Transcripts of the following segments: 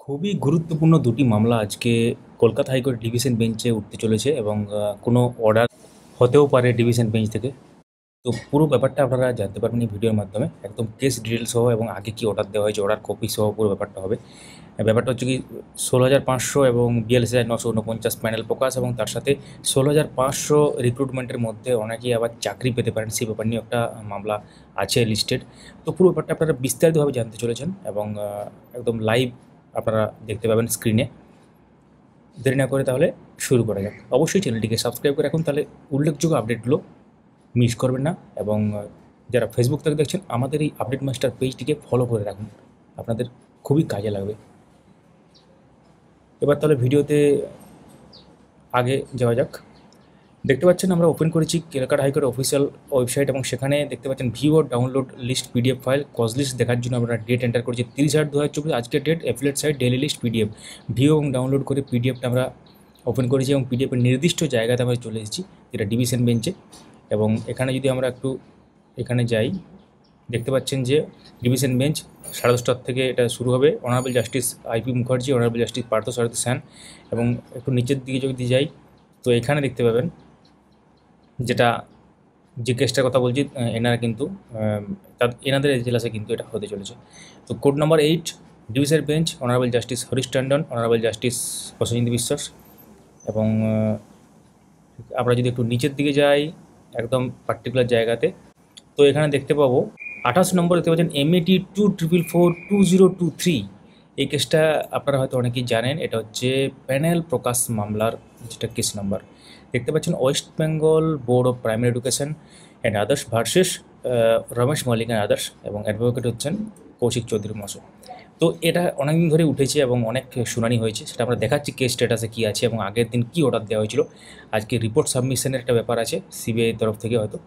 খুবই গুরুত্বপূর্ণ দুটি মামলা আজকে কলকাতা হাইকোর্ট ডিভিশন বেঞ্চে উঠতে চলেছে এবং কোনো অর্ডার হতেও পারে ডিভিশন বেঞ্চ থেকে। তো পুরো ব্যাপারটা আপনারা জানতে পারবেন এই ভিডিওর মাধ্যমে, একদম কেস ডিটেল সহ এবং আগে কি অর্ডার দেওয়া হয়েছে, অর্ডার কপি সহ পুরো ব্যাপারটা হবে। ব্যাপারটা হচ্ছে কি 16,500 এবং 42,949 প্যানেল প্রকাশ এবং তার সাথে 16,500 রিক্রুটমেন্টের মধ্যে অনেকেই আবার চাকরি পেতে পারেন, সেই ব্যাপার নিয়ে একটা মামলা আছে লিস্টেড। তো পুরো ব্যাপারটা আপনারা বিস্তারিতভাবে জানতে চলেছেন এবং একদম লাইভ আপনারা দেখতে পাবেন স্ক্রিনে। দেরি না করে তাহলে শুরু করা যাক। অবশ্যই চ্যানেলটিকে সাবস্ক্রাইব করে রাখুন, তাহলে উল্লেখযোগ্য আপডেটগুলো মিস করবেন না। এবং যারা ফেসবুক থেকে দেখছেন আমাদের এই আপডেট মাস্টার পেজটিকে ফলো করে রাখুন, আপনাদের খুবই কাজে লাগবে। এবার তাহলে ভিডিওতে আগে যাওয়া যাক। দেখতে পাচ্ছেন আমরা ওপেন করেছি ক্যালকাটা হাইকোর্ট অফিসিয়াল ওয়েবসাইট এবং সেখানে দেখতে পাচ্ছেন ভিউ ও ডাউনলোড লিস্ট পিডিএফ ফাইল কজ লিস্ট দেখার জন্য আমরা ডেট এন্টার করেছি 30/8/2024, আজকের date, affiliate site daily list PDF. View এবং ডাউনলোড করে পিডিএফটা আমরা ওপেন করেছি এবং পিডিএফের নির্দিষ্ট জায়গাতে আমরা চলে এসেছি, যেটা ডিভিশন বেঞ্চে। এবং এখানে যদি আমরা একটু এখানে যাই, দেখতে পাচ্ছেন যে ডিভিশন বেঞ্চ 10:30 থেকে এটা শুরু হবে। Honourable justice IP Mukherjee, honourable justice Parthasarathi Sen. এবং একটু নিচের দিকে যদি যাই তো এখানে দেখতে পাবেন যেটা যে কেসটার কথা বলছি, এনারা কিন্তু এনাদের এজলাসে কিন্তু এটা হতে চলেছে। তো code number 8 division bench, honourable justice Harish Tandon, honourable justice Prosenjit বিশ্বাস। এবং আমরা যদি একটু নিচের দিকে যাই একদম পার্টিকুলার জায়গাতে, তো এখানে দেখতে পাবো 28 নম্বর দেখতে পাচ্ছেন MAT 2444203। এই কেসটা আপনারা হয়তো অনেকেই জানেন, এটা হচ্ছে প্যানেল প্রকাশ মামলার যেটা কেস নাম্বার। দেখতে পাচ্ছেন West Bengal board of primary education and others versus Ramesh Mallick and others, এবং অ্যাডভোকেট হচ্ছেন কৌশিক চৌধুরী মহাশয়। তো এটা অনেকদিন ধরে উঠেছে এবং অনেক শুনানি হয়েছে, সেটা আমরা দেখাচ্ছি কেস স্ট্যাটাসে কী আছে এবং আগের দিন কী অর্ডার দেওয়া হয়েছিল। আজকে রিপোর্ট সাবমিশনের একটা ব্যাপার আছে সিবিআই তরফ থেকে, হয়তো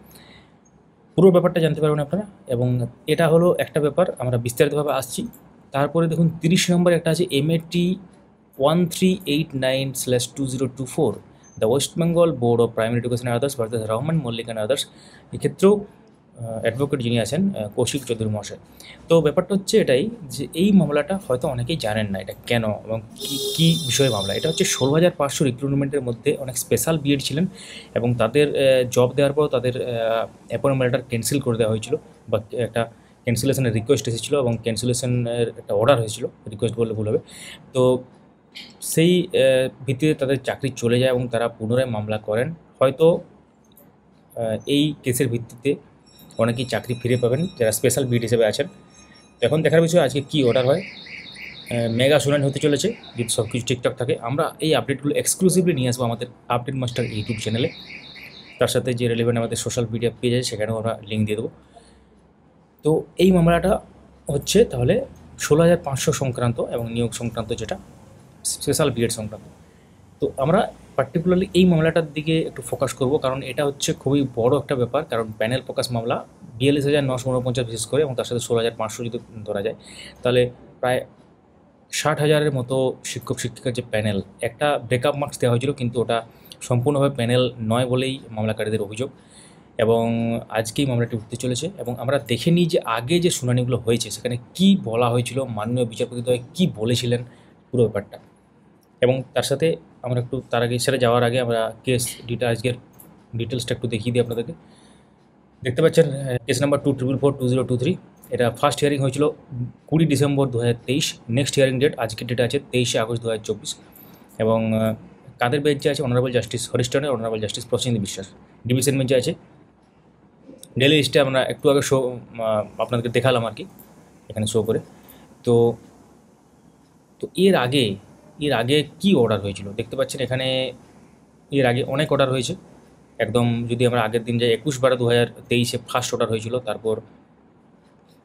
পুরো ব্যাপারটা জানতে পারবেন আপনারা। এবং এটা হলো একটা ব্যাপার, আমরা বিস্তারিতভাবে আসছি। তারপরে দেখুন 30 নম্বর একটা আছে MAT 1389/2024, the West Bengal board of primary education others versus Rahman Mallick and others. এক্ষেত্রেও অ্যাডভোকেট যিনি আছেন কৌশিক চৌধুরী মহাশয়। তো ব্যাপারটা হচ্ছে এটাই যে এই মামলাটা হয়তো অনেকেই জানেন না এটা কেন এবং কী বিষয়ে মামলা। এটা হচ্ছে 16,500 রিক্রুটমেন্টের মধ্যে অনেক স্পেশাল বিএড ছিলেন এবং তাদের জব দেওয়ার পর তাদের অ্যাপয়েন্টমেন্ট লেটার ক্যান্সেল করে দেওয়া হয়েছিল, বা একটা ক্যান্সেলেশনের রিকোয়েস্ট এসেছিলো এবং ক্যান্সেলেশনের একটা অর্ডার হয়েছিল, রিকোয়েস্ট বললে ভুল হবে। তো সেই ভিত্তিতে তাদের চাকরি চলে যায় এবং তারা পুনরায় মামলা করেন। হয়তো এই কেসের ভিত্তিতে অনেকেই চাকরি ফিরে পাবেন যারা স্পেশাল বিড হিসেবে আছেন। তো এখন দেখার বিষয় আজকে কী অর্ডার হয়। মেগা শুনানি হতে চলেছে, যদি সব কিছু ঠিকঠাক থাকে। আমরা এই আপডেটগুলো এক্সক্লুসিভলি নিয়ে আসবো আমাদের আপডেট মাস্টার ইউটিউব চ্যানেলে। তার সাথে যে রেলেভেন্ট আমাদের সোশ্যাল মিডিয়া পেজ আছে সেখানেও আমরা লিঙ্ক দিয়ে দেবো। তো এই মামলাটা হচ্ছে তাহলে 16,500 সংক্রান্ত এবং নিয়োগ সংক্রান্ত, যেটা স্পেশাল বিএড সংক্রান্ত। তো আমরা পার্টিকুলারলি এই মামলাটার দিকে একটু ফোকাস করব, কারণ এটা হচ্ছে খুবই বড় একটা ব্যাপার। কারণ প্যানেল প্রকাশ মামলা 42,949 বিশেষ করে, এবং তার সাথে 16,500 যদি ধরা যায় তাহলে প্রায় 60,000-এর মতো শিক্ষক শিক্ষিকার যে প্যানেল, একটা ব্রেকআপ মার্কস দেওয়া হয়েছিল কিন্তু ওটা সম্পূর্ণভাবে প্যানেল নয় বলেই মামলাকারীদের অভিযোগ। এবং আজকেই মামলাটি উঠতে চলেছে এবং আমরা দেখে নিই যে আগে যে শুনানিগুলো হয়েছে সেখানে কি বলা হয়েছিল, মাননীয় বিচারপতিদ্বয় কী বলেছিলেন পুরো ব্যাপারটা। এবং তার সাথে আমরা একটু তার আগে সেটা যাওয়ার আগে আমরা কেস আজকের ডিটেলসটা একটু দেখিয়ে দিই আপনাদেরকে। দেখতে পাচ্ছেন কেস নাম্বার 2444203। এটা ফার্স্ট হিয়ারিং হয়েছিল 20 ডিসেম্বর 2023। নেক্সট হিয়ারিং ডেট আজকের ডেটে আছে 23 আগস্ট 2024। এবং কাদের বেঞ্চে আছে? Honourable justice Harish Tandon, honourable justice Prosenjit বিশ্বাস। ডিভিশন বেঞ্চে আছে ডেলি লিস্টে আমরা একটু আগে আপনাদেরকে দেখালাম আর কি, এখানে শো করে। তো তো এর আগে কি অর্ডার হয়েছিল দেখতে পাচ্ছেন এখানে। এর আগে অনেক অর্ডার হয়েছে একদম। যদি আমরা আগের দিন যাই 21/12/2023 ফার্স্ট অর্ডার হয়েছিল। তারপর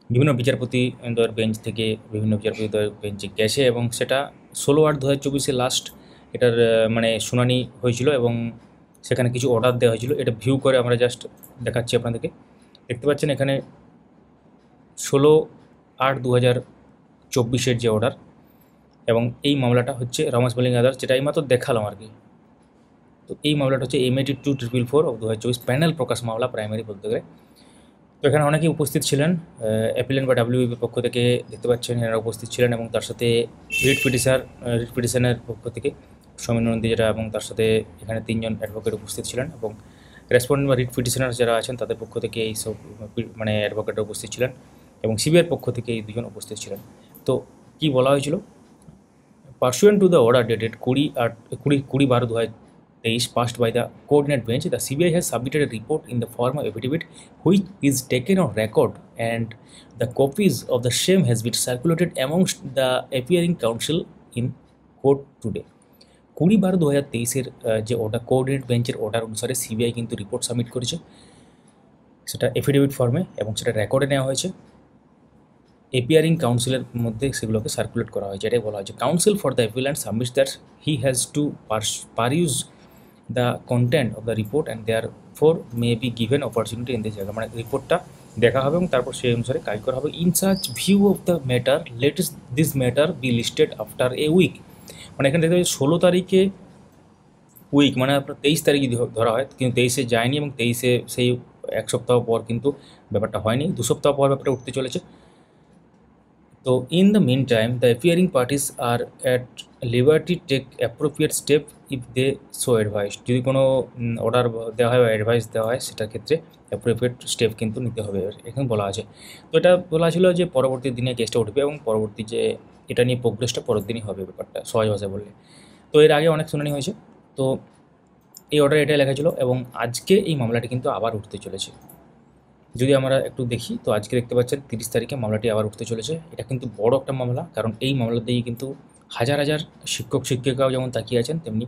বিভিন্ন বিচারপতি বেঞ্চ থেকে বিভিন্ন বিচারপতি বেঞ্চে গেছে এবং সেটা 16/8/2024 লাস্ট এটার মানে শুনানি হয়েছিল এবং সেখানে কিছু অর্ডার দেওয়া হয়েছিল। এটা ভিউ করে আমরা জাস্ট দেখাচ্ছি আপনাদেরকে। দেখতে পাচ্ছেন এখানে 16/8/2024 যে অর্ডার, এবং এই মামলাটা হচ্ছে রমেশ মল্লিক আদার্স, যেটা এইমাত্র দেখালাম আর কি। তো এই মামলাটা হচ্ছে MAT 244/2024 প্যানেল প্রকাশ মামলা, প্রাইমারি বলতে গেলে। তো এখানে অনেকেই উপস্থিত ছিলেন, অ্যাপিলেন্ট বা ডাব্লিউবির পক্ষ থেকে দেখতে পাচ্ছেন এনারা উপস্থিত ছিলেন, এবং তার সাথে রিট পিটিশনের পক্ষ থেকে সমীর নন্দী যেটা, এবং তার সাথে এখানে 3জন অ্যাডভোকেট উপস্থিত ছিলেন, এবং রেসপন্ডেন্ট বা রিট পিটিশনার যারা আছেন তাদের পক্ষ থেকে এই সব মানে অ্যাডভোকেটরা উপস্থিত ছিলেন, এবং সিবিআইয়ের পক্ষ থেকে এই 2জন উপস্থিত ছিলেন। তো কী বলা হয়েছিল, Pursuant to the order dated 20/12/2023 passed by the coordinate bench, the CBI has submitted a report in the form of affidavit which is taken on record, and the copies of the same has been circulated amongst the appearing counsel in court today. 20/12/2023 যে order coordinate বেঞ্চের order অনুসারে CBI কিন্তু report submit করেছে, সেটা affidavit ফর্মে, এবং সেটা রেকর্ডে নেওয়া হয়েছে। এপিয়ারিং কাউন্সিলের মধ্যে সেগুলোকে সার্কুলেট করা হয়েছে। এটাই বলা হয়েছে, counsel for the appellant submits that he has to peruse the content of the report and therefore may be given opportunity in this জায়গা, মানে রিপোর্টটা দেখা হবে এবং তারপর সেই অনুসারে কাজ করা হবে। In such view of the matter latest this matter be listed after a week, মানে এখানে দেখতে পাচ্ছি 16 তারিখে উইক, মানে আপনার 23 তারিখ যদি ধরা হয়, কিন্তু 23-এ যায়নি, এবং 23-এ সেই 1 সপ্তাহ পর কিন্তু ব্যাপারটা হয়নি, 2 সপ্তাহ পর ব্যাপারটা উঠতে চলেছে। তো in the meantime the appearing parties are at liberty take appropriate step if they so advise, যদি কোনো অর্ডার দেওয়া হয় বা অ্যাডভাইস দেওয়া হয় সেটার ক্ষেত্রে অ্যাপ্রোপ্রিয়েট স্টেপ কিন্তু নিতে হবে, এখানে বলা আছে। তো এটা বলা ছিল যে পরবর্তী দিনে কেসটা উঠবে, এবং পরবর্তী যে এটা নিয়ে প্রোগ্রেসটা পরের দিনই হবে, ব্যাপারটা সহজ ভাষায় বললে। তো এর আগে অনেক শুনানি হয়েছে, তো এই অর্ডার এটাই লেখা ছিল, এবং আজকে এই মামলাটি কিন্তু আবার উঠতে চলেছে। যদি আমরা একটু দেখি, তো আজকে দেখতে পাচ্ছেন 30 তারিখে মামলাটি আবার উঠতে চলেছে। এটা কিন্তু বড় একটা মামলা, কারণ এই মামলাতেই কিন্তু হাজার হাজার শিক্ষক শিক্ষিকাও যেমন তাকিয়ে আছেন, তেমনি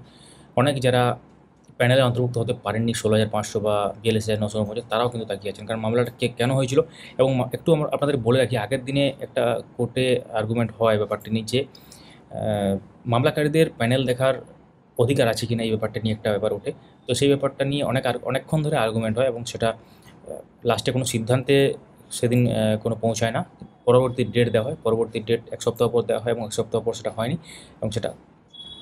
অনেক যারা প্যানেলে অন্তর্ভুক্ত হতে পারেননি, 16,500 বা 42,949, তারাও কিন্তু তাকিয়ে আছেন, কারণ মামলাটা কেন হয়েছিল। এবং একটু আমরা আপনাদের বলে রাখি, আগের দিনে একটা কোর্টে আর্গুমেন্ট হয় ব্যাপারটি নিয়ে যে মামলাকারীদের প্যানেল দেখার অধিকার আছে কিনা, এই ব্যাপারটা নিয়ে একটা ব্যাপার ওঠে। তো সেই ব্যাপারটা নিয়ে অনেকক্ষণ ধরে আর্গুমেন্ট হয়, এবং সেটা লাস্টে কোনো সিদ্ধান্তে সেদিন কোনো পৌঁছায় না। পরবর্তী ডেট দেওয়া হয়, পরবর্তী ডেট 1 সপ্তাহ পর দেওয়া হয়, এবং 1 সপ্তাহ পর সেটা হয়নি, এবং সেটা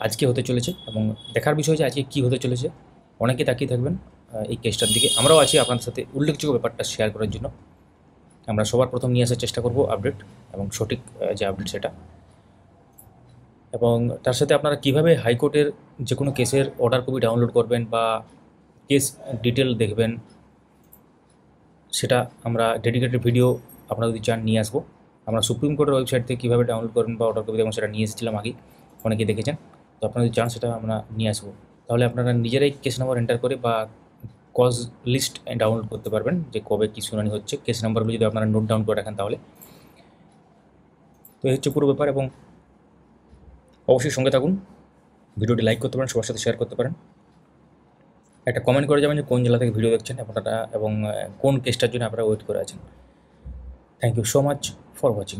আজকে হতে চলেছে। এবং দেখার বিষয় যে আজকে কী হতে চলেছে, অনেকে তাকিয়ে থাকবেন এই কেসটার দিকে। আমরাও আছি আপনাদের সাথে উল্লেখযোগ্য ব্যাপারটা শেয়ার করার জন্য। আমরা সবার প্রথম নিয়ে আসার চেষ্টা করব আপডেট, এবং সঠিক যে আপডেট সেটা। এবং তার সাথে আপনারা কীভাবে হাইকোর্টের যে কোনো কেসের অর্ডার কপি ডাউনলোড করবেন বা কেস ডিটেল দেখবেন, সেটা আমরা ডেডিকেটেড ভিডিও আপনারা যদি চান নিয়ে আসবো। আমরা সুপ্রিম কোর্টের ওয়েবসাইট থেকে কীভাবে ডাউনলোড করবেন বা অর্ডার কপি দেবেন সেটা নিয়ে এসেছিলাম আগেই, অনেকেই দেখেছেন। তো আপনারা যদি চান সেটা আমরা নিয়ে আসবো, তাহলে আপনারা নিজেরাই কেস নাম্বার এন্টার করে বা কজ লিস্ট ডাউনলোড করতে পারবেন, যে কবে কী শুনানি হচ্ছে, কেস নাম্বারগুলো যদি আপনারা নোট ডাউন করে রাখেন তাহলে। তো এই হচ্ছে পুরো ব্যাপার, এবং অবশ্যই সঙ্গে থাকুন, ভিডিওটি লাইক করতে পারেন, সবার সাথে শেয়ার করতে পারেন, একটা কমেন্ট করে যাবেন যে কোন জেলা থেকে ভিডিও দেখছেন আপনারা, এবং কোন কেসটার জন্য আপনারা ওয়েট করে আছেন। Thank you so much for watching.